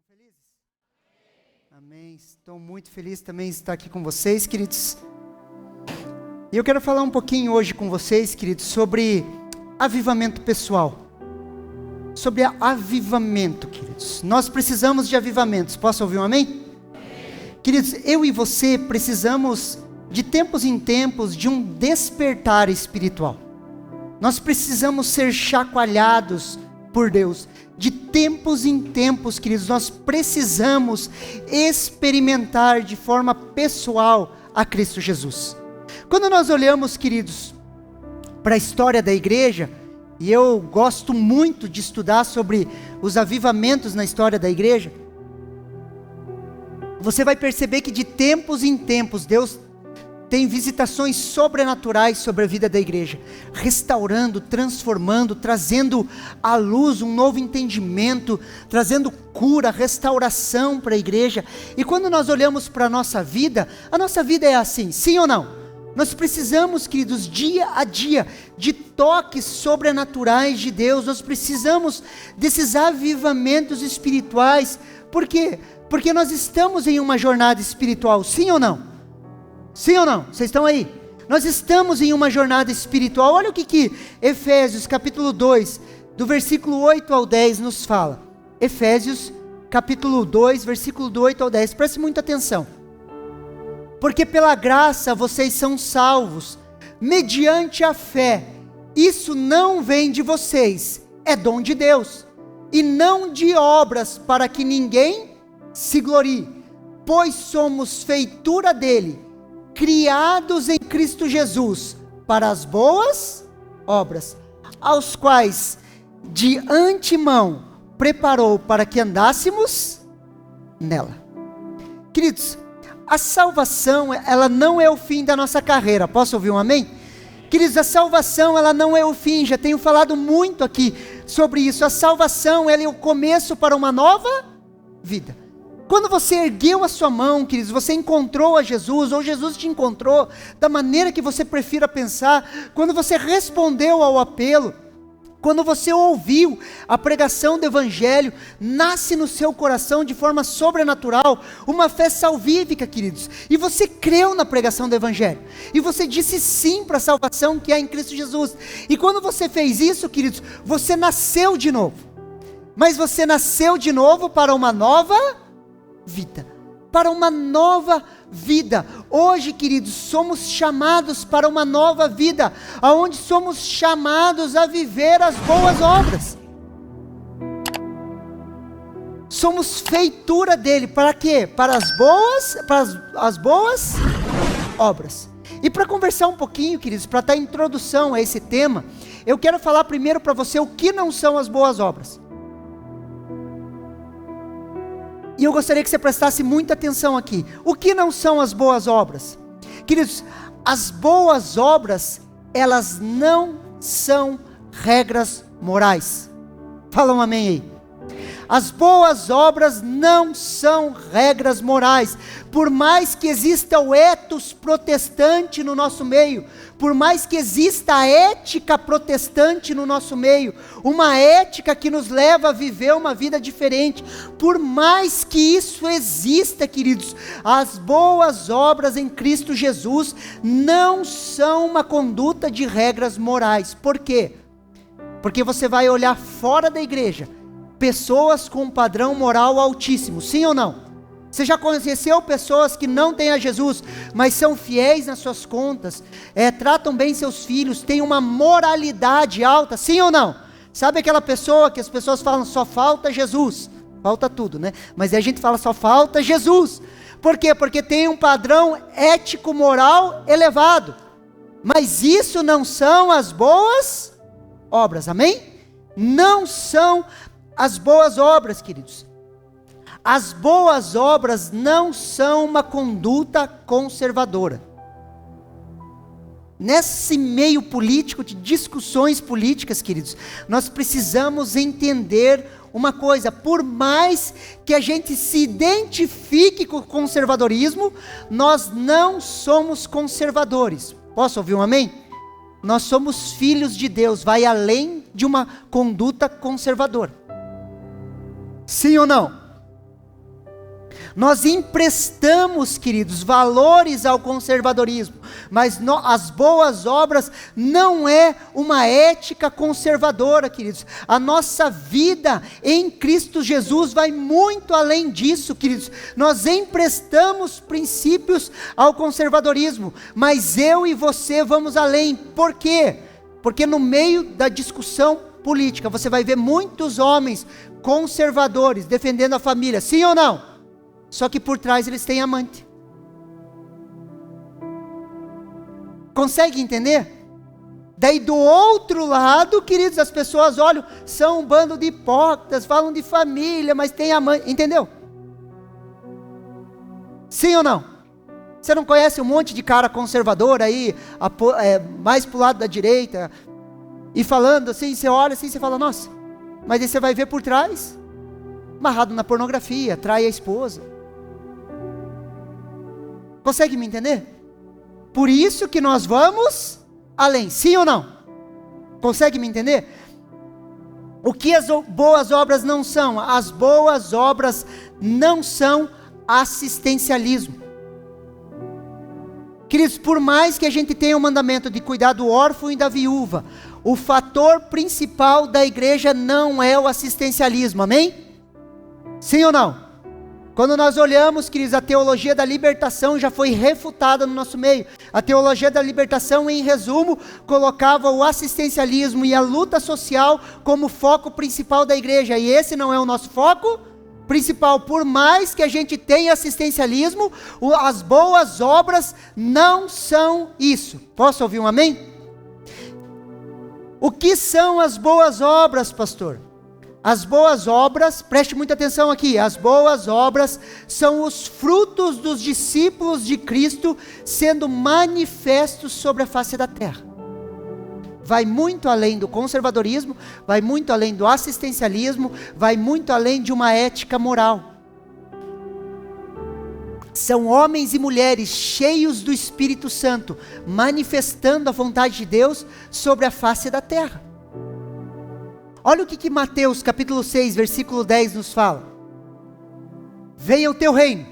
felizes? Amém. Estou muito feliz também de estar aqui com vocês, queridos. E eu quero falar um pouquinho hoje com vocês, queridos, sobre avivamento pessoal. Sobre avivamento, queridos. Nós precisamos de avivamentos. Posso ouvir um amém? Amém. Queridos, eu e você precisamos, de tempos em tempos, de um despertar espiritual. Nós precisamos ser chacoalhados por Deus. De tempos em tempos, queridos, nós precisamos experimentar de forma pessoal a Cristo Jesus. Quando nós olhamos, queridos, para a história da igreja, e eu gosto muito de estudar sobre os avivamentos na história da igreja, você vai perceber que de tempos em tempos, Deus tem visitações sobrenaturais sobre a vida da igreja, restaurando, transformando, trazendo à luz um novo entendimento, trazendo cura, restauração para a igreja. E quando nós olhamos para a nossa vida é assim, sim ou não? Nós precisamos, queridos, dia a dia, de toques sobrenaturais de Deus. Nós precisamos desses avivamentos espirituais. Por quê? Porque nós estamos em uma jornada espiritual, sim ou não? Sim ou não? Vocês estão aí? Nós estamos em uma jornada espiritual. Olha o que Efésios capítulo 2, do versículo 8 ao 10 nos fala. Efésios capítulo 2, versículo do 8 ao 10. Preste muita atenção. Porque pela graça vocês são salvos, mediante a fé. Isso não vem de vocês, é dom de Deus. E não de obras, para que ninguém se glorie. Pois somos feitura dele, criados em Cristo Jesus, para as boas obras, aos quais de antemão preparou para que andássemos nela. Queridos, a salvação, ela não é o fim da nossa carreira. Posso ouvir um amém? Queridos, a salvação, ela não é o fim. Já tenho falado muito aqui sobre isso. A salvação, ela é o começo para uma nova vida. Quando você ergueu a sua mão, queridos, você encontrou a Jesus, ou Jesus te encontrou, da maneira que você prefira pensar, quando você respondeu ao apelo, quando você ouviu a pregação do Evangelho, nasce no seu coração de forma sobrenatural, uma fé salvífica, queridos, e você creu na pregação do Evangelho, e você disse sim para a salvação que há em Cristo Jesus, e quando você fez isso, queridos, você nasceu de novo, mas você nasceu de novo para uma nova vida, para uma nova vida. Hoje, queridos, somos chamados para uma nova vida, aonde somos chamados a viver as boas obras. Somos feitura dele, para quê? Para as boas obras. E para conversar um pouquinho, queridos, para dar introdução a esse tema, eu quero falar primeiro para você o que não são as boas obras. E eu gostaria que você prestasse muita atenção aqui. O que não são as boas obras? Queridos, as boas obras, elas não são regras morais. Fala um amém aí. As boas obras não são regras morais. Por mais que exista o ethos protestante no nosso meio, por mais que exista a ética protestante no nosso meio, uma ética que nos leva a viver uma vida diferente, por mais que isso exista, queridos, as boas obras em Cristo Jesus não são uma conduta de regras morais. Por quê? Porque você vai olhar fora da igreja, pessoas com um padrão moral altíssimo, sim ou não? Você já conheceu pessoas que não têm a Jesus, mas são fiéis nas suas contas, tratam bem seus filhos, têm uma moralidade alta, sim ou não? Sabe aquela pessoa que as pessoas falam, só falta Jesus, falta tudo, né? Mas aí a gente fala, só falta Jesus. Por quê? Porque tem um padrão ético, moral elevado, mas isso não são as boas obras, amém? Não são as boas obras, queridos. As boas obras não são uma conduta conservadora. Nesse meio político, de discussões políticas, queridos, nós precisamos entender uma coisa: por mais que a gente se identifique com o conservadorismo, nós não somos conservadores. Posso ouvir um amém? Nós somos filhos de Deus, vai além de uma conduta conservadora. Sim ou não? Nós emprestamos, queridos, valores ao conservadorismo, mas as boas obras não é uma ética conservadora, queridos. A nossa vida em Cristo Jesus vai muito além disso, queridos. Nós emprestamos princípios ao conservadorismo, mas eu e você vamos além. Por quê? Porque no meio da discussão política, você vai ver muitos homens conservadores defendendo a família, sim ou não? Só que por trás eles têm amante. Consegue entender? Daí do outro lado, queridos, as pessoas olham, são um bando de hipócritas, falam de família, mas tem amante, entendeu? Sim ou não? Você não conhece um monte de cara conservador aí, mais pro lado da direita, e falando assim, você olha assim, você fala, nossa, mas aí você vai ver por trás, amarrado na pornografia, trai a esposa. Consegue me entender? Por isso que nós vamos além, sim ou não? Consegue me entender? O que as boas obras não são? As boas obras não são assistencialismo. Queridos, por mais que a gente tenha o mandamento de cuidar do órfão e da viúva, o fator principal da igreja não é o assistencialismo, amém? Sim ou não? Quando nós olhamos, queridos, a teologia da libertação já foi refutada no nosso meio. A teologia da libertação, em resumo, colocava o assistencialismo e a luta social como foco principal da igreja. E esse não é o nosso foco principal. Por mais que a gente tenha assistencialismo, as boas obras não são isso. Posso ouvir um amém? O que são as boas obras, pastor? As boas obras, preste muita atenção aqui, as boas obras são os frutos dos discípulos de Cristo sendo manifestos sobre a face da terra. Vai muito além do conservadorismo, vai muito além do assistencialismo, vai muito além de uma ética moral. São homens e mulheres cheios do Espírito Santo, manifestando a vontade de Deus sobre a face da terra. Olha o que Mateus capítulo 6, versículo 10 nos fala. Venha o teu reino,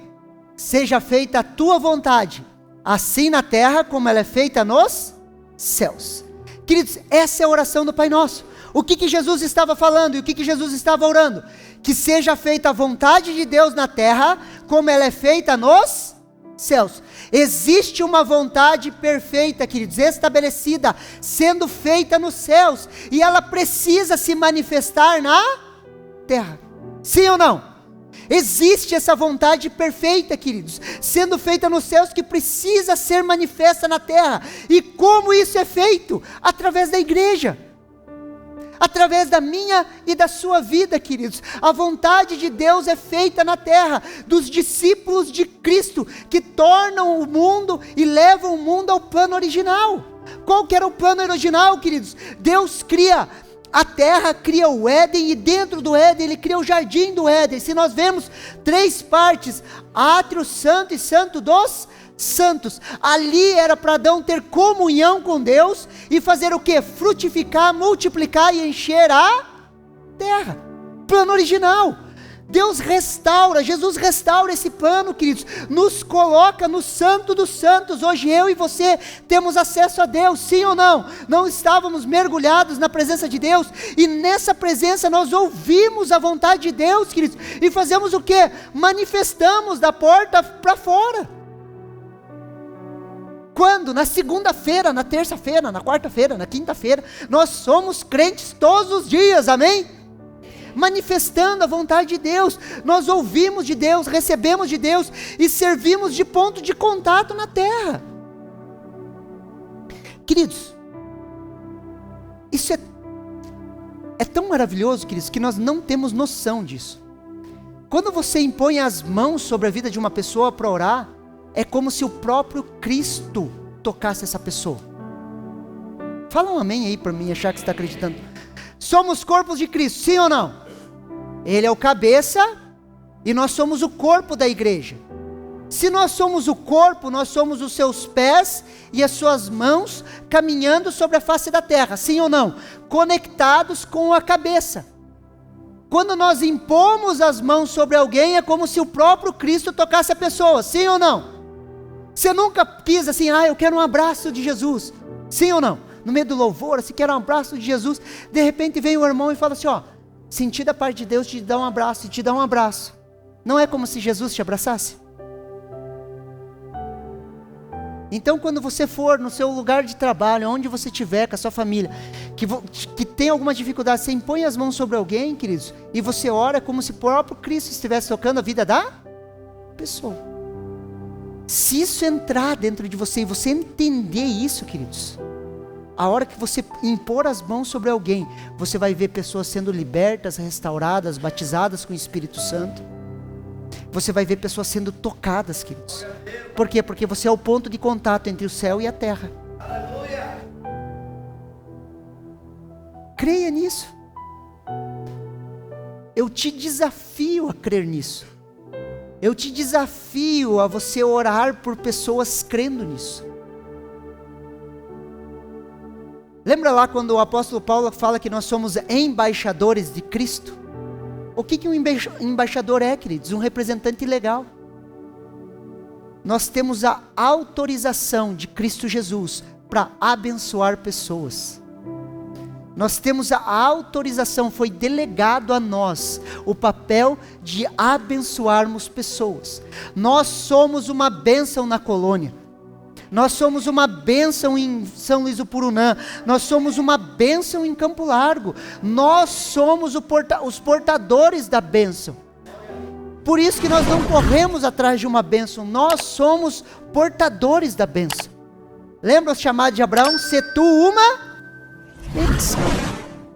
seja feita a tua vontade, assim na terra como ela é feita nos céus. Queridos, essa é a oração do Pai Nosso. O que Jesus estava falando e o que Jesus estava orando? Que seja feita a vontade de Deus na terra como ela é feita nos céus. Existe uma vontade perfeita, queridos, estabelecida, sendo feita nos céus, e ela precisa se manifestar na terra. Sim ou não? Existe essa vontade perfeita, queridos, sendo feita nos céus, que precisa ser manifesta na terra. E como isso é feito? Através da igreja. Através da minha e da sua vida, queridos. A vontade de Deus é feita na terra, dos discípulos de Cristo, que tornam o mundo e levam o mundo ao plano original. Qual que era o plano original, queridos? Deus cria a terra, cria o Éden, e dentro do Éden Ele cria o jardim do Éden. Se nós vemos 3 partes, átrio, santo e santo dos santos, ali era para Adão ter comunhão com Deus e fazer o que? Frutificar, multiplicar e encher a terra. Plano original. Deus restaura, Jesus restaura esse plano, queridos, nos coloca no santo dos santos. Hoje eu e você temos acesso a Deus, sim ou não? Não estávamos mergulhados na presença de Deus, e nessa presença nós ouvimos a vontade de Deus, queridos, e fazemos o que? Manifestamos da porta para fora. Quando? Na segunda-feira, na terça-feira, na quarta-feira, na quinta-feira. Nós somos crentes todos os dias, amém? Manifestando a vontade de Deus. Nós ouvimos de Deus, recebemos de Deus e servimos de ponto de contato na terra. Queridos, isso é tão maravilhoso, queridos, que nós não temos noção disso. Quando você impõe as mãos sobre a vida de uma pessoa para orar, é como se o próprio Cristo tocasse essa pessoa. Fala um amém aí para mim achar que você está acreditando. Somos corpos de Cristo, sim ou não? Ele é o cabeça e nós somos o corpo da igreja. Se nós somos o corpo, nós somos os seus pés e as suas mãos caminhando sobre a face da terra, sim ou não? Conectados com a cabeça. Quando nós impomos as mãos sobre alguém, é como se o próprio Cristo tocasse a pessoa, sim ou não? Você nunca quis assim, eu quero um abraço de Jesus, sim ou não? No meio do louvor, você quer um abraço de Jesus, de repente vem o irmão e fala assim, senti da parte de Deus te dar um abraço, e te dá um abraço. Não é como se Jesus te abraçasse? Então quando você for no seu lugar de trabalho, onde você estiver com a sua família, que tem alguma dificuldade, você impõe as mãos sobre alguém, queridos, e você ora como se o próprio Cristo estivesse tocando a vida da pessoa. Se isso entrar dentro de você, e você entender isso, queridos, a hora que você impor as mãos sobre alguém, você vai ver pessoas sendo libertas, restauradas, batizadas com o Espírito Santo. Você vai ver pessoas sendo tocadas, queridos. Por quê? Porque você é o ponto de contato entre o céu e a terra. Aleluia! Creia nisso. Eu te desafio a crer nisso. Eu te desafio a você orar por pessoas crendo nisso. Lembra lá quando o apóstolo Paulo fala que nós somos embaixadores de Cristo? O que um embaixador é, queridos? Um representante legal. Nós temos a autorização de Cristo Jesus para abençoar pessoas. Nós temos a autorização, foi delegado a nós o papel de abençoarmos pessoas. Nós somos uma bênção na colônia. Nós somos uma bênção em São Luís do Purunã. Nós somos uma bênção em Campo Largo. Nós somos os portadores da bênção. Por isso que nós não corremos atrás de uma bênção. Nós somos portadores da bênção. Lembra o chamado de Abraão? Se tu uma bênção.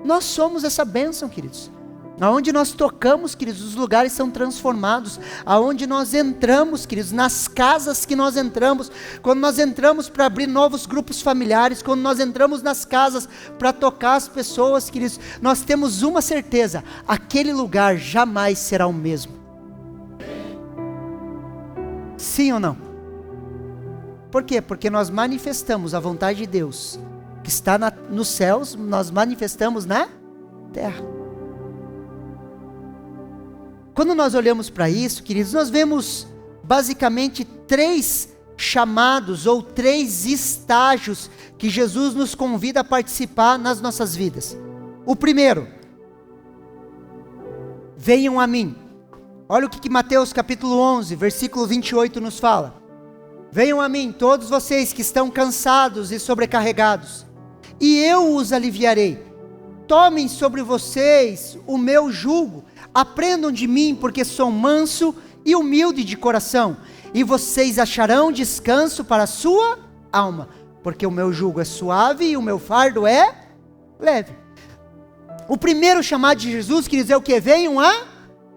Nós somos essa bênção, queridos. Aonde nós tocamos, queridos, os lugares são transformados. Aonde nós entramos, queridos, nas casas que nós entramos, quando nós entramos para abrir novos grupos familiares, quando nós entramos nas casas para tocar as pessoas, queridos, nós temos uma certeza: aquele lugar jamais será o mesmo. Sim ou não? Por quê? Porque nós manifestamos a vontade de Deus, que está nos céus, nós manifestamos na terra. Quando nós olhamos para isso, queridos, nós vemos basicamente 3 chamados ou 3 estágios que Jesus nos convida a participar nas nossas vidas. O primeiro, venham a mim. Olha o que Mateus capítulo 11, versículo 28 nos fala. Venham a mim, todos vocês que estão cansados e sobrecarregados, e eu os aliviarei. Tomem sobre vocês o meu jugo, aprendam de mim, porque sou manso e humilde de coração, e vocês acharão descanso para a sua alma, porque o meu jugo é suave e o meu fardo é leve. O primeiro chamado de Jesus, queridos, é o que? Venham a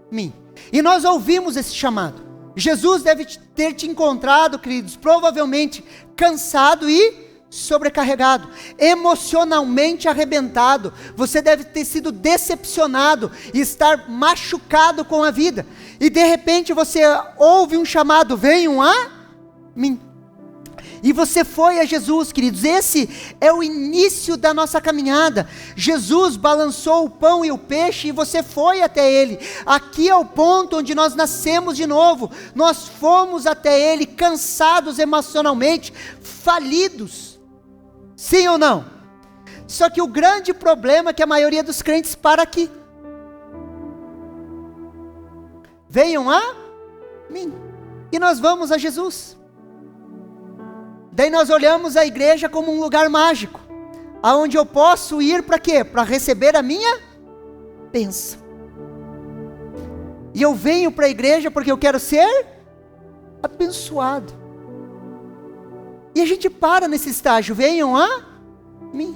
mim. E nós ouvimos esse chamado. Jesus deve ter te encontrado, queridos, provavelmente cansado e sobrecarregado, emocionalmente arrebentado. Você deve ter sido decepcionado e estar machucado com a vida, e de repente você ouve um chamado: venham a mim. E você foi a Jesus, queridos. Esse é o início da nossa caminhada. Jesus balançou o pão e o peixe e você foi até Ele. Aqui é o ponto onde nós nascemos de novo. Nós fomos até Ele cansados emocionalmente, falidos. Sim ou não? Só que o grande problema é que a maioria dos crentes para aqui. Venham a mim. E nós vamos a Jesus. Daí nós olhamos a igreja como um lugar mágico, aonde eu posso ir para quê? Para receber a minha bênção. E eu venho para a igreja porque eu quero ser abençoado. E a gente para nesse estágio: venham a mim.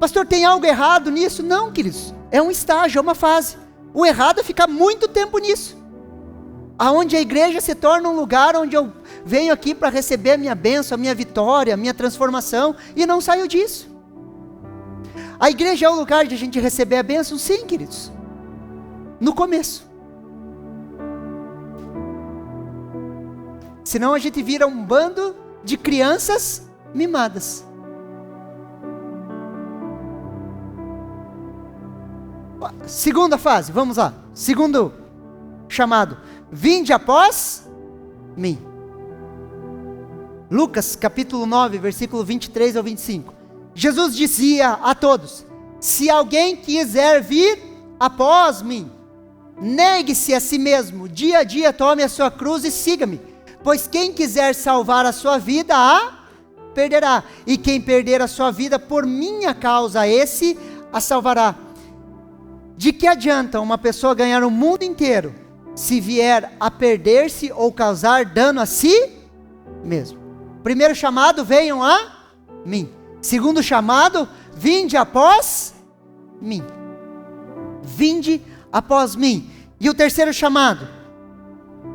Pastor, tem algo errado nisso? Não, queridos, é um estágio, é uma fase. O errado é ficar muito tempo nisso, aonde a igreja se torna um lugar onde eu venho aqui para receber a minha bênção, a minha vitória, a minha transformação, e não saio disso. A igreja é o lugar de a gente receber a bênção? Sim, queridos, no começo. Senão a gente vira um bando de crianças mimadas. segunda fase, vamos lá. Segundo chamado. Vinde após mim. Lucas capítulo 9, versículo 23 ao 25. Jesus dizia a todos: se alguém quiser vir após mim, negue-se a si mesmo, dia a dia tome a sua cruz e siga-me. Pois quem quiser salvar a sua vida, a perderá. E quem perder a sua vida por minha causa, esse a salvará. De que adianta uma pessoa ganhar o mundo inteiro, se vier a perder-se ou causar dano a si mesmo? Primeiro chamado, venham a mim. Segundo chamado, vinde após mim. Vinde após mim. E o terceiro chamado,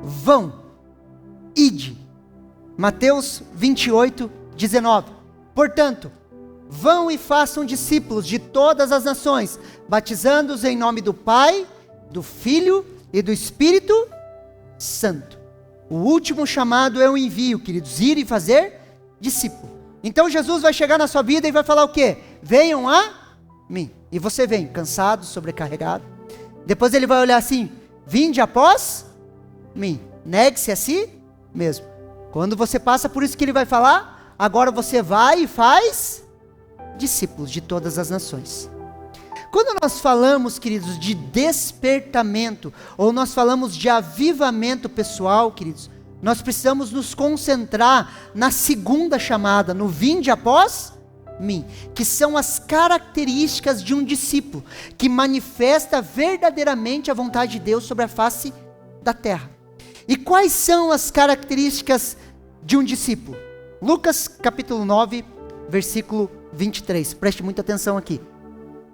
vão, ide. Mateus 28, 19. Portanto, vão e façam discípulos de todas as nações, batizando-os em nome do Pai, do Filho e do Espírito Santo. O último chamado é o envio, queridos, ir e fazer discípulo. Então Jesus vai chegar na sua vida e vai falar o quê? Venham a mim. E você vem cansado, sobrecarregado. Depois ele vai olhar assim: vinde após mim. Negue-se a si mesmo. Quando você passa por isso que ele vai falar, agora você vai e faz discípulos de todas as nações. Quando nós falamos, queridos, de despertamento, ou nós falamos de avivamento pessoal, queridos, nós precisamos nos concentrar na segunda chamada, no vinde após mim, que são as características de um discípulo, que manifesta verdadeiramente a vontade de Deus sobre a face da terra. E quais são as características de um discípulo? Lucas capítulo 9, versículo 23, preste muita atenção aqui.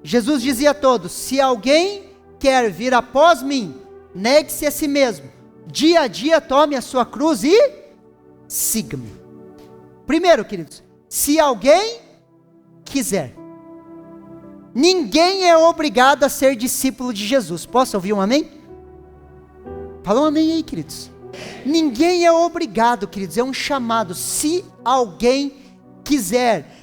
Jesus dizia a todos: se alguém quer vir após mim, negue-se a si mesmo, dia a dia tome a sua cruz e siga-me. Primeiro, queridos, se alguém quiser. Ninguém é obrigado a ser discípulo de Jesus. Posso ouvir um amém? Fala um amém aí, queridos. Ninguém é obrigado, queridos, é um chamado. Se alguém quiser.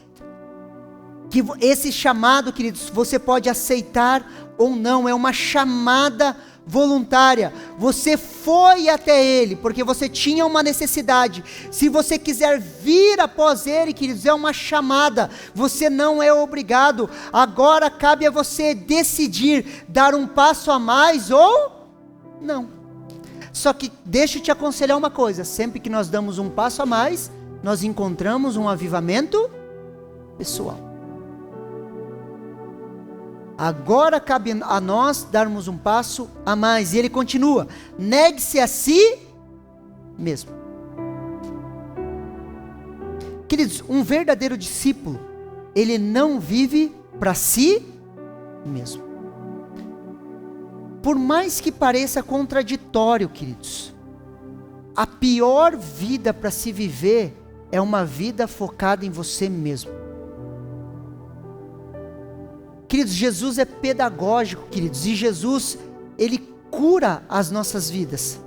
Que esse chamado, queridos, você pode aceitar ou não, é uma chamada voluntária. Você foi até ele, porque você tinha uma necessidade. Se você quiser vir após ele, queridos, é uma chamada. Você não é obrigado. Agora cabe a você decidir, dar um passo a mais ou não. Só que deixa eu te aconselhar uma coisa: sempre que nós damos um passo a mais, nós encontramos um avivamento pessoal. Agora cabe a nós darmos um passo a mais. E ele continua: negue-se a si mesmo. Queridos, um verdadeiro discípulo, ele não vive para si mesmo. Por mais que pareça contraditório, queridos, a pior vida para se viver é uma vida focada em você mesmo. Queridos, Jesus é pedagógico, queridos, e Jesus, ele cura as nossas vidas.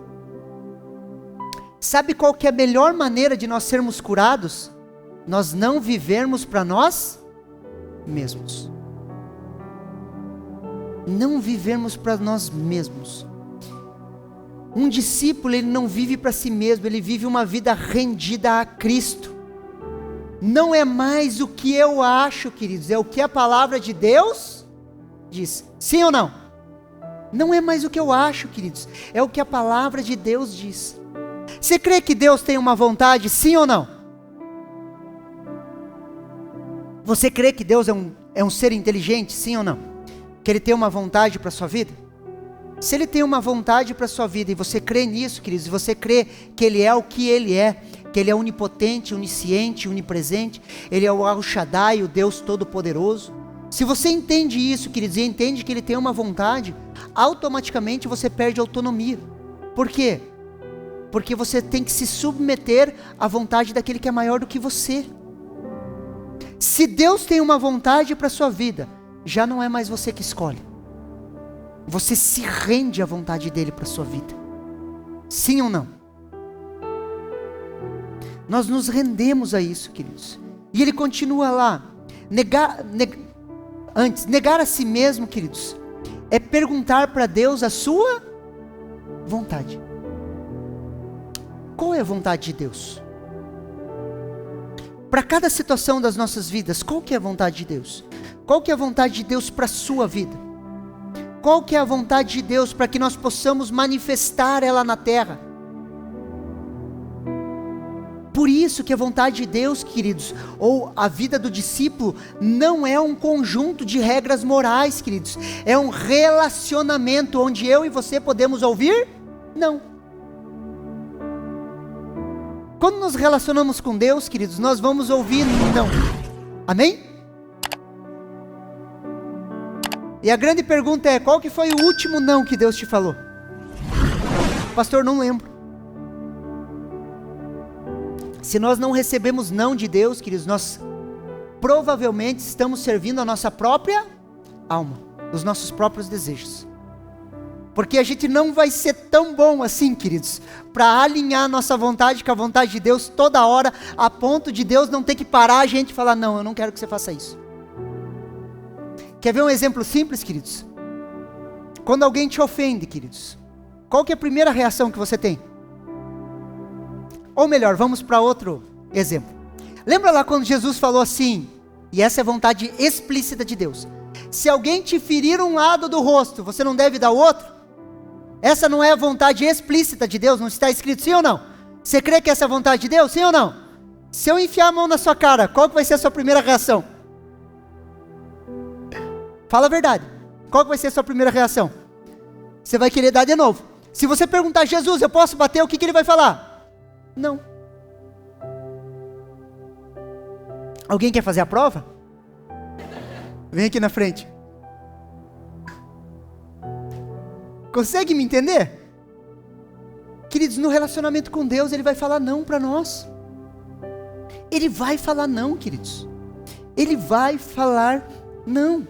Sabe qual que é a melhor maneira de nós sermos curados? Nós não vivermos para nós mesmos. Não vivermos para nós mesmos. Um discípulo, ele não vive para si mesmo, ele vive uma vida rendida a Cristo. Não é mais o que eu acho, queridos, é o que a palavra de Deus diz. Sim ou não? Não é mais o que eu acho, queridos, é o que a palavra de Deus diz. Você crê que Deus tem uma vontade, sim ou não? Você crê que Deus é um ser inteligente, sim ou não? Que Ele tem uma vontade para a sua vida? Se Ele tem uma vontade para a sua vida, e você crê nisso, queridos, e você crê que Ele é o que Ele é, que Ele é onipotente, onisciente, onipresente, Ele é o El Shaddai, o Deus Todo-Poderoso. Se você entende isso, queridos, e entende que Ele tem uma vontade, automaticamente você perde autonomia. Por quê? Porque você tem que se submeter à vontade daquele que é maior do que você. Se Deus tem uma vontade para a sua vida, já não é mais você que escolhe. Você se rende à vontade dEle para a sua vida. Sim ou não? Nós nos rendemos a isso, queridos. E ele continua lá. Negar a si mesmo, queridos, é perguntar para Deus a sua vontade. Qual é a vontade de Deus? Para cada situação das nossas vidas, qual que é a vontade de Deus? Qual que é a vontade de Deus para a sua vida? Qual que é a vontade de Deus para que nós possamos manifestar ela na terra? Por isso que a vontade de Deus, queridos, ou a vida do discípulo, não é um conjunto de regras morais, queridos. É um relacionamento onde eu e você podemos ouvir? Não. Quando nos relacionamos com Deus, queridos, nós vamos ouvir não. Amém? E a grande pergunta é, qual que foi o último não que Deus te falou? Pastor, não lembro. Se nós não recebemos não de Deus, queridos, nós provavelmente estamos servindo a nossa própria alma, os nossos próprios desejos. Porque a gente não vai ser tão bom assim, queridos, para alinhar a nossa vontade com a vontade de Deus toda hora, a ponto de Deus não ter que parar a gente e falar, não, eu não quero que você faça isso. Quer ver um exemplo simples, queridos? Quando alguém te ofende, queridos, qual que é a primeira reação que você tem? Ou melhor, vamos para outro exemplo. Lembra lá quando Jesus falou assim, e essa é a vontade explícita de Deus, se alguém te ferir um lado do rosto, você não deve dar o outro? Essa não é a vontade explícita de Deus, não está escrito sim ou não? Você crê que essa é a vontade de Deus, sim ou não? Se eu enfiar a mão na sua cara, qual que vai ser a sua primeira reação? Fala a verdade, qual que vai ser a sua primeira reação? Você vai querer dar de novo. Se você perguntar, Jesus, eu posso bater, o que ele vai falar? Não. Alguém quer fazer a prova? Vem aqui na frente. Consegue me entender? Queridos, no relacionamento com Deus, Ele vai falar não para nós. Ele vai falar não, queridos. Ele vai falar não.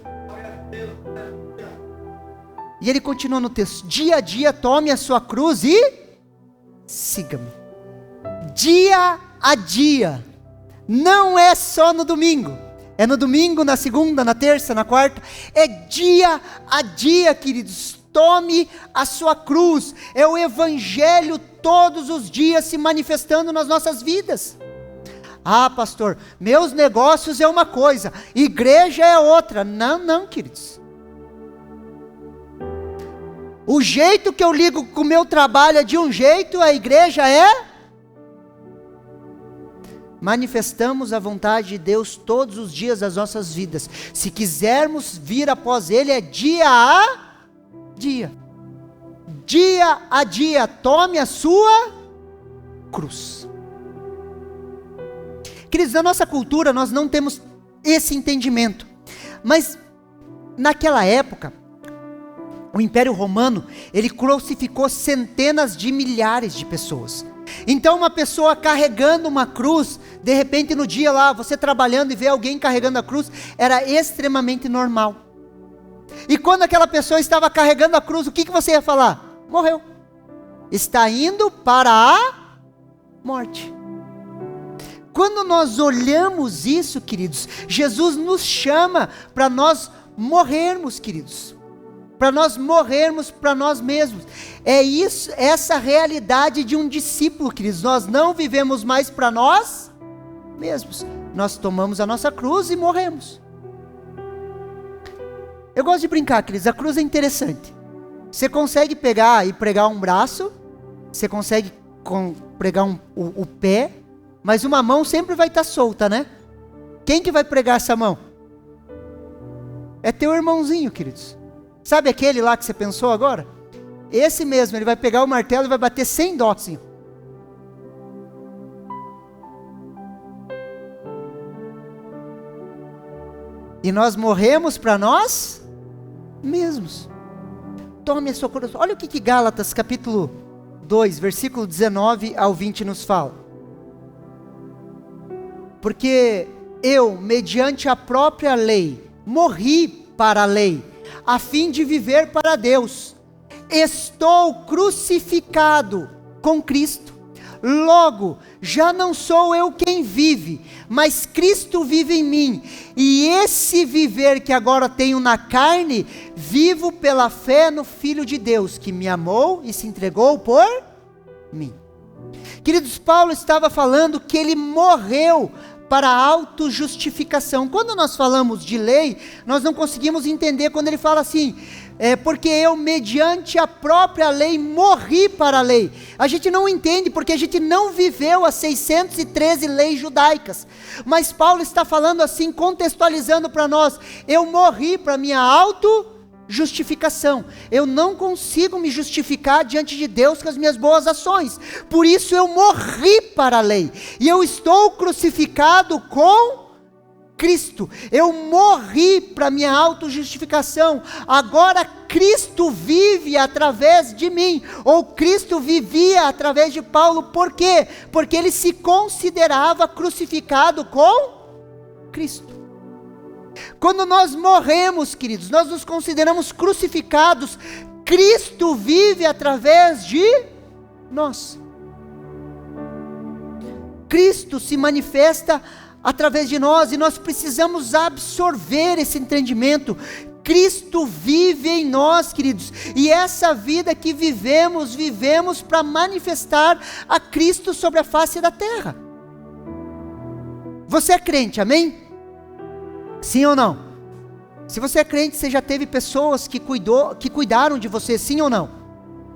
E Ele continua no texto, dia a dia tome a sua cruz e siga-me. Dia a dia, não é só no domingo, é no domingo, na segunda, na terça, na quarta, é dia a dia, queridos, tome a sua cruz, é o evangelho todos os dias se manifestando nas nossas vidas. Ah, pastor, meus negócios é uma coisa, igreja é outra. Não, queridos. O jeito que eu ligo com o meu trabalho é de um jeito, a igreja é... Manifestamos a vontade de Deus todos os dias das nossas vidas. Se quisermos vir após Ele, é dia a dia. Dia a dia, tome a sua cruz. Queridos, na nossa cultura nós não temos esse entendimento. Mas naquela época, o Império Romano, ele crucificou centenas de milhares de pessoas. Então uma pessoa carregando uma cruz, de repente no dia lá, você trabalhando e vê alguém carregando a cruz, era extremamente normal. E quando aquela pessoa estava carregando a cruz, o que você ia falar? Morreu. Está indo para a morte. Quando nós olhamos isso, queridos, Jesus nos chama para nós morrermos, queridos. Para nós morrermos para nós mesmos. É isso, essa realidade de um discípulo, queridos. Nós não vivemos mais para nós mesmos. Nós tomamos a nossa cruz e morremos. Eu gosto de brincar, queridos. A cruz é interessante. Você consegue pegar e pregar um braço, você consegue pregar o pé, mas uma mão sempre vai estar solta, né? Quem que vai pregar essa mão? É teu irmãozinho, queridos. Sabe aquele lá que você pensou agora? Esse mesmo, ele vai pegar o martelo e vai bater sem dó, assim. E nós morremos para nós mesmos. Tome a sua cruz. Olha o que Gálatas capítulo 2, versículo 19 ao 20 nos fala. Porque eu, mediante a própria lei, morri para a lei, a fim de viver para Deus. Estou crucificado com Cristo. Logo, já não sou eu quem vive, mas Cristo vive em mim. E esse viver que agora tenho na carne, vivo pela fé no Filho de Deus, que me amou e se entregou por mim. Queridos, Paulo estava falando que ele morreu para a autojustificação. Quando nós falamos de lei, nós não conseguimos entender quando ele fala assim, porque eu, mediante a própria lei, morri para a lei. A gente não entende, porque a gente não viveu as 613 leis judaicas. Mas Paulo está falando assim, contextualizando para nós, eu morri para a minha autojustificação. Eu não consigo me justificar diante de Deus com as minhas boas ações. Por isso eu morri para a lei. E eu estou crucificado com Cristo. Eu morri para a minha autojustificação. Agora Cristo vive através de mim. Ou Cristo vivia através de Paulo. Por quê? Porque ele se considerava crucificado com Cristo. Quando nós morremos, queridos, nós nos consideramos crucificados. Cristo vive através de nós. Cristo se manifesta através de nós, e nós precisamos absorver esse entendimento. Cristo vive em nós, queridos, e essa vida que vivemos para manifestar a Cristo sobre a face da terra. Você é crente, amém? Sim ou não? Se você é crente, você já teve pessoas que cuidaram de você, sim ou não?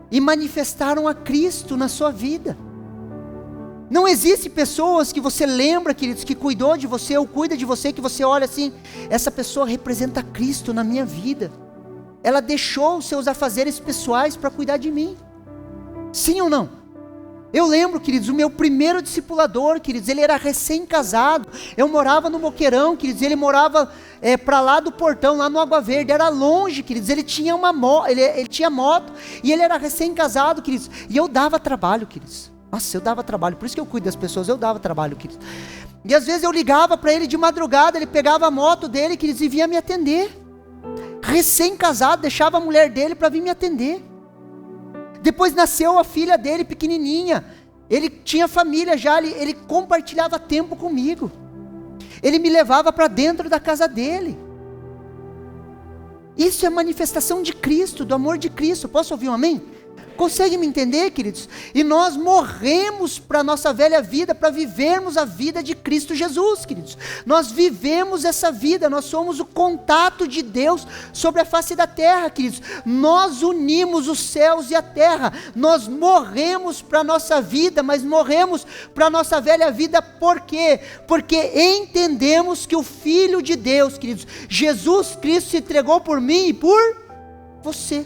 E manifestaram a Cristo na sua vida. Não existe pessoas que você lembra, queridos, que cuidou de você ou cuida de você, que você olha assim, essa pessoa representa Cristo na minha vida. Ela deixou os seus afazeres pessoais para cuidar de mim. Sim ou não? Eu lembro, queridos, o meu primeiro discipulador, queridos, ele era recém-casado. Eu morava no Moqueirão, queridos, ele morava para lá do Portão, lá no Água Verde, era longe, queridos, ele tinha ele tinha moto, e ele era recém-casado, queridos, e eu dava trabalho, queridos. Nossa, eu dava trabalho, por isso que eu cuido das pessoas, eu dava trabalho, queridos. E às vezes eu ligava para ele de madrugada, ele pegava a moto dele, queridos, e vinha me atender. Recém-casado, deixava a mulher dele para vir me atender. Depois nasceu a filha dele, pequenininha. Ele tinha família já, ele compartilhava tempo comigo. Ele me levava para dentro da casa dele. Isso é manifestação de Cristo, do amor de Cristo. Posso ouvir um amém? Consegue me entender, queridos? E nós morremos para a nossa velha vida, para vivermos a vida de Cristo Jesus, queridos. Nós vivemos essa vida, nós somos o contato de Deus sobre a face da terra, queridos. Nós unimos os céus e a terra. Nós morremos para a nossa vida, mas morremos para a nossa velha vida. Por quê? Porque entendemos que o Filho de Deus, queridos, Jesus Cristo se entregou por mim e por você.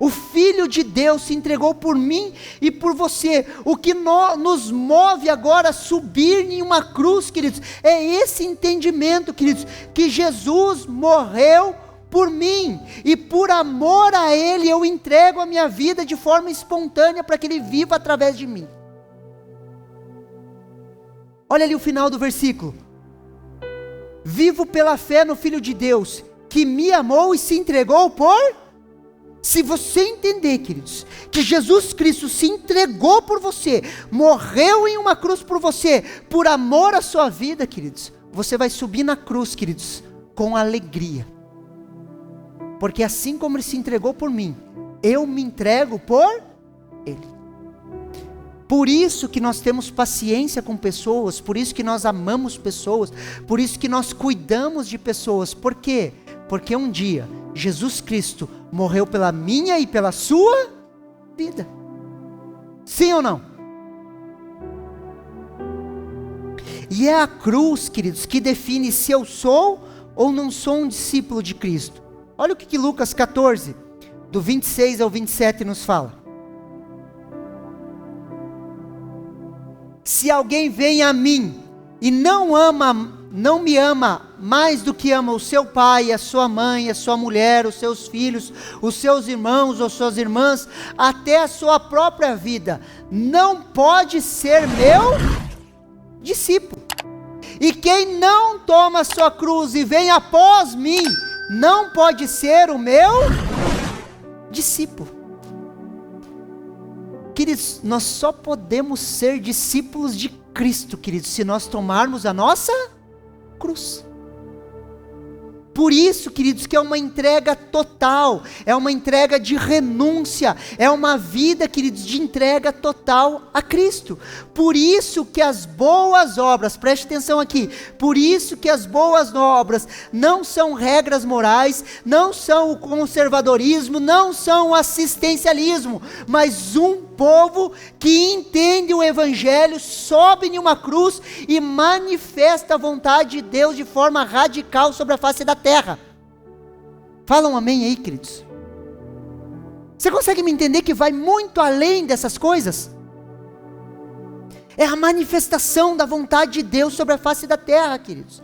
O Filho de Deus se entregou por mim e por você. O que nos move agora a subir em uma cruz, queridos, é esse entendimento, queridos, que Jesus morreu por mim, e por amor a Ele, eu entrego a minha vida de forma espontânea, para que Ele viva através de mim. Olha ali o final do versículo. Vivo pela fé no Filho de Deus, que me amou e se entregou por... Se você entender, queridos, que Jesus Cristo se entregou por você, morreu em uma cruz por você, por amor à sua vida, queridos, você vai subir na cruz, queridos, com alegria. Porque assim como Ele se entregou por mim, eu me entrego por Ele. Por isso que nós temos paciência com pessoas, por isso que nós amamos pessoas, por isso que nós cuidamos de pessoas. Por quê? Porque um dia Jesus Cristo morreu pela minha e pela sua vida. Sim ou não? E é a cruz, queridos, que define se eu sou ou não sou um discípulo de Cristo. Olha o que Lucas 14, do 26 ao 27 nos fala. Se alguém vem a mim e não me ama mais do que ama o seu pai, a sua mãe, a sua mulher, os seus filhos, os seus irmãos ou suas irmãs, até a sua própria vida, não pode ser meu discípulo. E quem não toma a sua cruz e vem após mim, não pode ser o meu discípulo. Queridos, nós só podemos ser discípulos de Cristo, queridos, se nós tomarmos a nossa cruz. Por isso, queridos, que é uma entrega total, é uma entrega de renúncia, é uma vida, queridos, de entrega total a Cristo. Por isso que as boas obras, preste atenção aqui, por isso que as boas obras não são regras morais, não são o conservadorismo, não são o assistencialismo, mas um povo que entende o Evangelho, sobe em uma cruz e manifesta a vontade de Deus de forma radical sobre a face da terra. Fala um amém aí, queridos. Você consegue me entender que vai muito além dessas coisas? É a manifestação da vontade de Deus sobre a face da terra, queridos.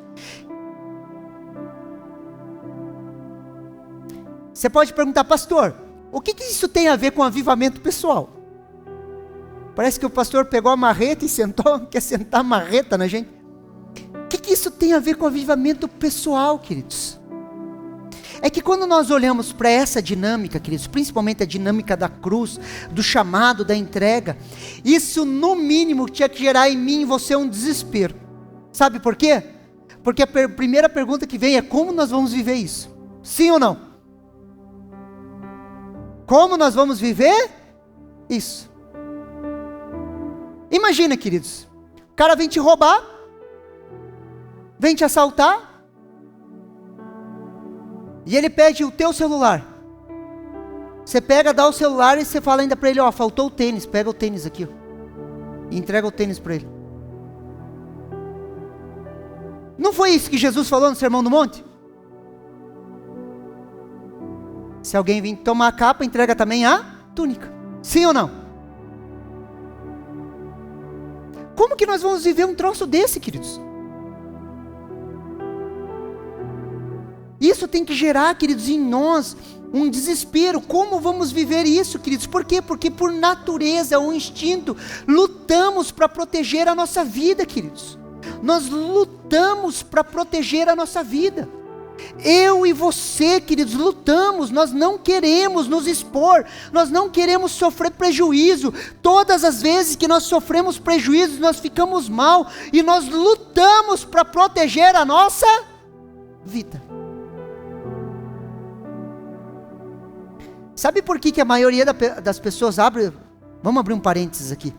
Você pode perguntar, pastor, o que isso tem a ver com avivamento pessoal? Parece que o pastor pegou a marreta e sentou, quer sentar a marreta na gente. O que isso tem a ver com avivamento pessoal, queridos? É que quando nós olhamos para essa dinâmica, queridos, principalmente a dinâmica da cruz, do chamado, da entrega, isso no mínimo tinha que gerar em mim e em você um desespero. Sabe por quê? Porque a primeira pergunta que vem é como nós vamos viver isso? Sim ou não? Como nós vamos viver isso? Imagina, queridos, o cara vem te roubar, vem te assaltar, e ele pede o teu celular. Você pega, dá o celular e você fala ainda para ele, ó, faltou o tênis, pega o tênis aqui, ó, e entrega o tênis para ele. Não foi isso que Jesus falou no Sermão do Monte? Se alguém vir tomar a capa, entrega também a túnica. Sim ou não? Como que nós vamos viver um troço desse, queridos? Isso tem que gerar, queridos, em nós um desespero. Como vamos viver isso, queridos? Por quê? Porque por natureza, o instinto, lutamos para proteger a nossa vida, queridos. Nós lutamos para proteger a nossa vida. Eu e você, queridos, lutamos, nós não queremos nos expor, nós não queremos sofrer prejuízo. Todas as vezes que nós sofremos prejuízos, nós ficamos mal, e nós lutamos para proteger a nossa vida. Sabe por que a maioria das pessoas abre, vamos abrir um parênteses aqui.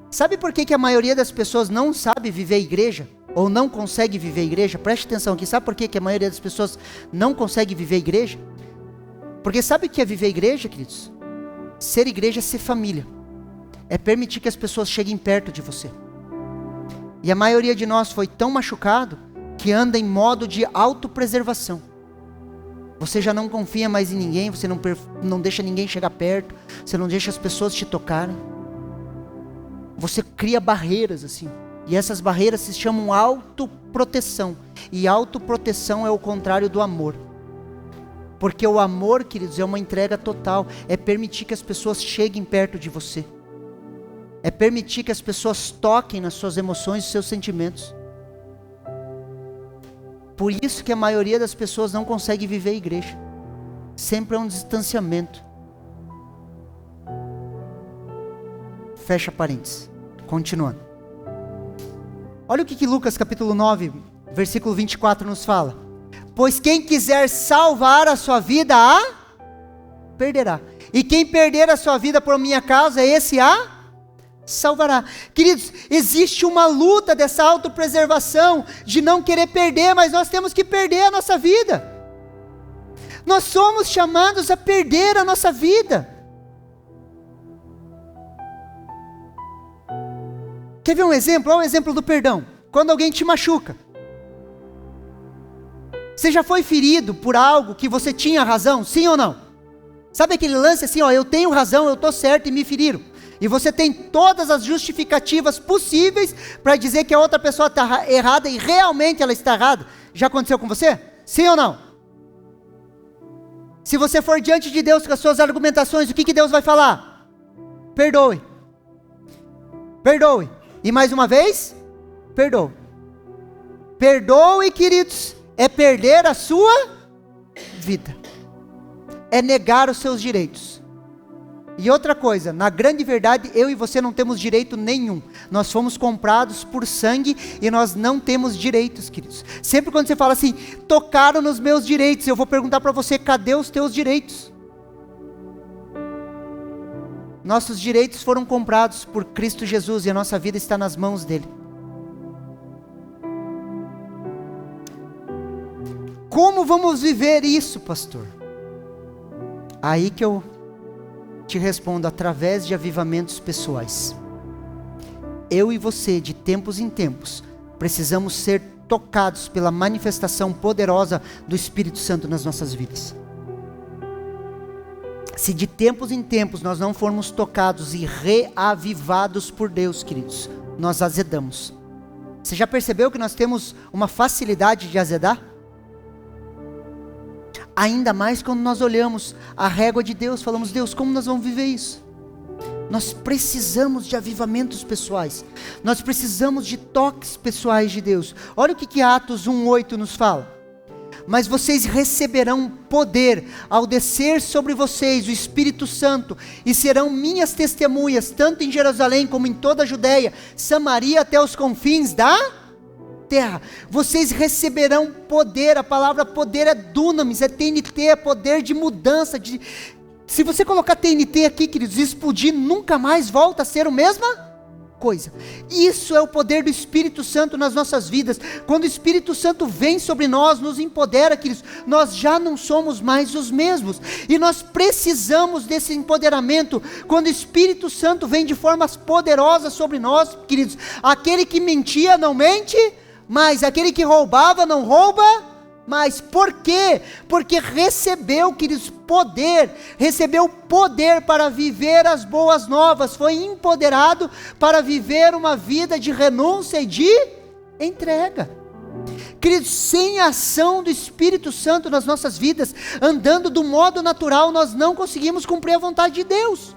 Sabe por que a maioria das pessoas não sabe viver a igreja? Ou não consegue viver a igreja? Preste atenção aqui, sabe por que a maioria das pessoas não consegue viver a igreja? Porque sabe o que é viver a igreja, queridos? Ser igreja é ser família, é permitir que as pessoas cheguem perto de você. E a maioria de nós foi tão machucado, que anda em modo de autopreservação. Você já não confia mais em ninguém, você não deixa ninguém chegar perto, você não deixa as pessoas te tocarem. Você cria barreiras assim. E essas barreiras se chamam autoproteção. E autoproteção é o contrário do amor. Porque o amor, queridos, é uma entrega total. É permitir que as pessoas cheguem perto de você. É permitir que as pessoas toquem nas suas emoções e seus sentimentos. Por isso que a maioria das pessoas não consegue viver a igreja. Sempre é um distanciamento. Fecha parênteses. Continuando. Olha o que Lucas capítulo 9, versículo 24 nos fala. Pois quem quiser salvar a sua vida, a perderá. E quem perder a sua vida por minha causa, esse a salvará. Queridos, existe uma luta dessa autopreservação, de não querer perder, mas nós temos que perder a nossa vida. Nós somos chamados a perder a nossa vida. Quer ver um exemplo? Olha o exemplo do perdão. Quando alguém te machuca. Você já foi ferido por algo que você tinha razão? Sim ou não? Sabe aquele lance assim, ó, eu tenho razão, eu estou certo e me feriram. E você tem todas as justificativas possíveis para dizer que a outra pessoa está errada e realmente ela está errada. Já aconteceu com você? Sim ou não? Se você for diante de Deus com as suas argumentações, o que Deus vai falar? Perdoe. Perdoe. E mais uma vez, perdoe. Perdoe, queridos, é perder a sua vida. É negar os seus direitos. E outra coisa, na grande verdade, eu e você não temos direito nenhum. Nós fomos comprados por sangue e nós não temos direitos, queridos. Sempre quando você fala assim, tocaram nos meus direitos, eu vou perguntar para você, cadê os teus direitos? Nossos direitos foram comprados por Cristo Jesus e a nossa vida está nas mãos dele. Como vamos viver isso, pastor? Aí que eu te respondo, através de avivamentos pessoais. Eu e você, de tempos em tempos, precisamos ser tocados pela manifestação poderosa do Espírito Santo nas nossas vidas. Se de tempos em tempos nós não formos tocados e reavivados por Deus, queridos, nós azedamos. Você já percebeu que nós temos uma facilidade de azedar? Ainda mais quando nós olhamos a régua de Deus, falamos, Deus, como nós vamos viver isso? Nós precisamos de avivamentos pessoais, nós precisamos de toques pessoais de Deus. Olha o que Atos 1:8 nos fala. Mas vocês receberão poder ao descer sobre vocês o Espírito Santo, e serão minhas testemunhas, tanto em Jerusalém como em toda a Judéia, Samaria até os confins da terra. Vocês receberão poder. A palavra poder é dunamis, é TNT, é poder de mudança. Se você colocar TNT aqui, queridos, explodir, nunca mais volta a ser a mesma coisa. Isso é o poder do Espírito Santo nas nossas vidas. Quando o Espírito Santo vem sobre nós, nos empodera, queridos, nós já não somos mais os mesmos, e nós precisamos desse empoderamento. Quando o Espírito Santo vem de formas poderosas sobre nós, queridos, aquele que mentia não mente mais, aquele que roubava não rouba mais. Por quê? Porque recebeu, queridos, poder, recebeu poder para viver as boas novas, foi empoderado para viver uma vida de renúncia e de entrega. Queridos, sem a ação do Espírito Santo nas nossas vidas, andando do modo natural, nós não conseguimos cumprir a vontade de Deus.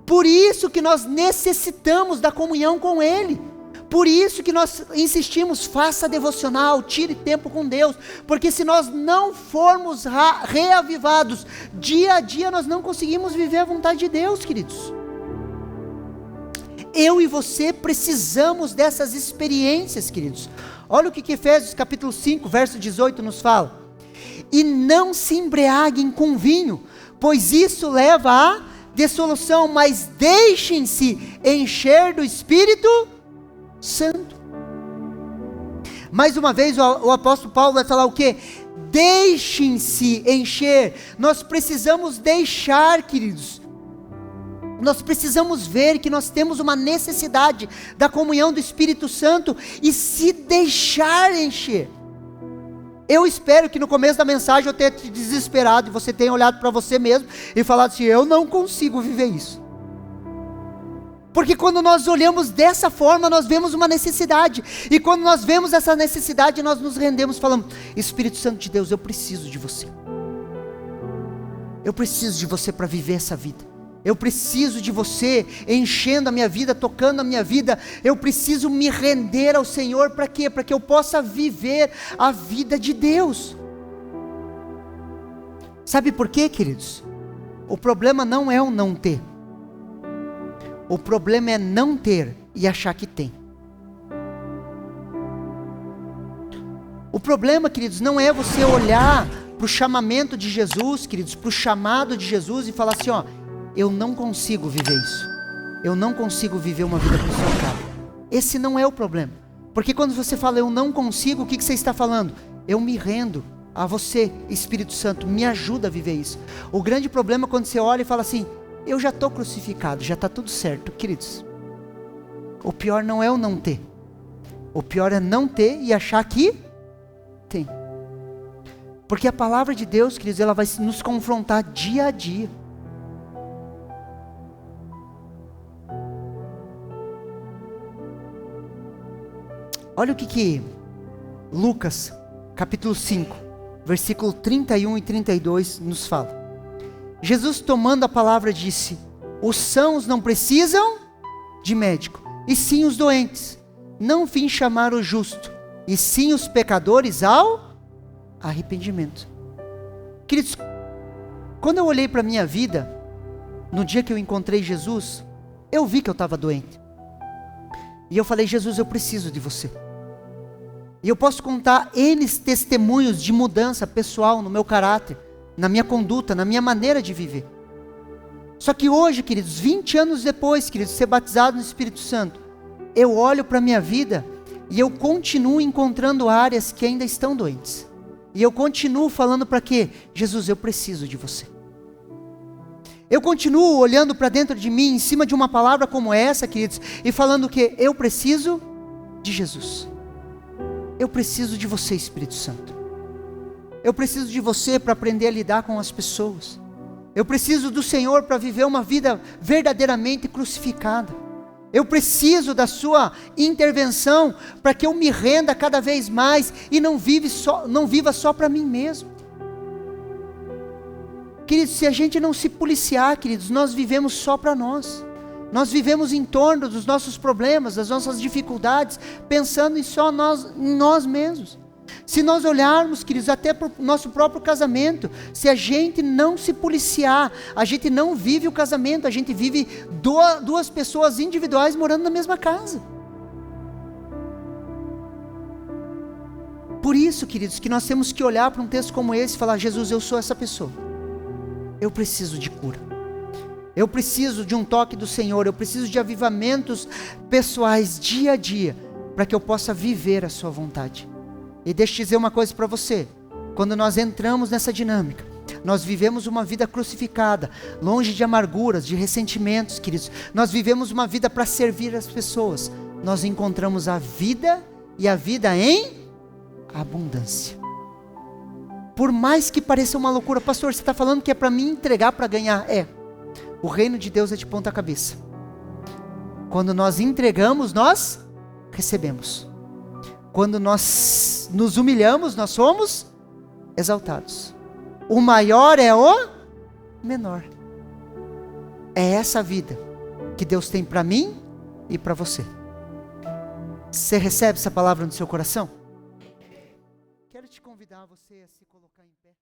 Por isso que nós necessitamos da comunhão com Ele. Por isso que nós insistimos, faça devocional, tire tempo com Deus, porque se nós não formos reavivados, dia a dia nós não conseguimos viver a vontade de Deus, queridos. Eu e você precisamos dessas experiências, queridos. Olha o que Efésios capítulo 5, verso 18 nos fala. E não se embriaguem com vinho, pois isso leva à dissolução, mas deixem-se encher do Espírito Santo. Mais uma vez o apóstolo Paulo vai falar o quê? Deixem-se encher. Nós precisamos deixar, queridos. Nós precisamos ver que nós temos uma necessidade da comunhão do Espírito Santo e se deixar encher. Eu espero que no começo da mensagem eu tenha te desesperado e você tenha olhado para você mesmo e falado assim, eu não consigo viver isso. Porque quando nós olhamos dessa forma, nós vemos uma necessidade. E quando nós vemos essa necessidade, nós nos rendemos, falando, Espírito Santo de Deus, eu preciso de você. Eu preciso de você para viver essa vida. Eu preciso de você enchendo a minha vida, tocando a minha vida. Eu preciso me render ao Senhor, para quê? Para que eu possa viver a vida de Deus. Sabe por quê, queridos? O problema não é o não ter. O problema é não ter e achar que tem. O problema, queridos, não é você olhar para o chamamento de Jesus, queridos, para o chamado de Jesus e falar assim, ó, eu não consigo viver isso. Eu não consigo viver uma vida crucificada. Esse não é o problema. Porque quando você fala eu não consigo, o que você está falando? Eu me rendo a você, Espírito Santo, me ajuda a viver isso. O grande problema é quando você olha e fala assim, eu já estou crucificado, já está tudo certo, queridos. O pior não é o não ter. O pior é não ter e achar que tem. Porque a palavra de Deus, queridos, ela vai nos confrontar dia a dia. Olha o que Lucas, capítulo 5, versículo 31 e 32 nos fala. Jesus, tomando a palavra, disse, os sãos não precisam de médico, e sim os doentes. Não vim chamar o justo, e sim os pecadores ao arrependimento. Queridos, quando eu olhei para a minha vida, no dia que eu encontrei Jesus, eu vi que eu estava doente. E eu falei, Jesus, eu preciso de você. E eu posso contar N testemunhos de mudança pessoal no meu caráter, na minha conduta, na minha maneira de viver. Só que hoje, queridos, 20 anos depois, queridos, de ser batizado no Espírito Santo, eu olho para a minha vida e eu continuo encontrando áreas que ainda estão doentes. E eu continuo falando para quê? Jesus, eu preciso de você. Eu continuo olhando para dentro de mim, em cima de uma palavra como essa, queridos, e falando que eu preciso de Jesus. Eu preciso de você, Espírito Santo. Eu preciso de você para aprender a lidar com as pessoas. Eu preciso do Senhor para viver uma vida verdadeiramente crucificada. Eu preciso da sua intervenção para que eu me renda cada vez mais e não viva só para mim mesmo. Queridos, se a gente não se policiar, queridos, nós vivemos só para nós. Nós vivemos em torno dos nossos problemas, das nossas dificuldades, pensando em nós mesmos. Se nós olharmos, queridos, até para o nosso próprio casamento, se a gente não se policiar, a gente não vive o casamento, a gente vive duas pessoas individuais morando na mesma casa. Por isso, queridos, que nós temos que olhar para um texto como esse e falar, Jesus, eu sou essa pessoa. Eu preciso de cura. Eu preciso de um toque do Senhor. Eu preciso de avivamentos pessoais dia a dia, para que eu possa viver a sua vontade. E deixa eu dizer uma coisa para você. Quando nós entramos nessa dinâmica, nós vivemos uma vida crucificada, longe de amarguras, de ressentimentos, queridos. Nós vivemos uma vida para servir as pessoas. Nós encontramos a vida e a vida em abundância. Por mais que pareça uma loucura, pastor, você está falando que é para mim entregar para ganhar? É. O reino de Deus é de ponta cabeça. Quando nós entregamos, nós recebemos. Quando nós nos humilhamos, nós somos exaltados. O maior é o menor. É essa vida que Deus tem para mim e para você. Você recebe essa palavra no seu coração? Quero te convidar a você a se colocar em pé.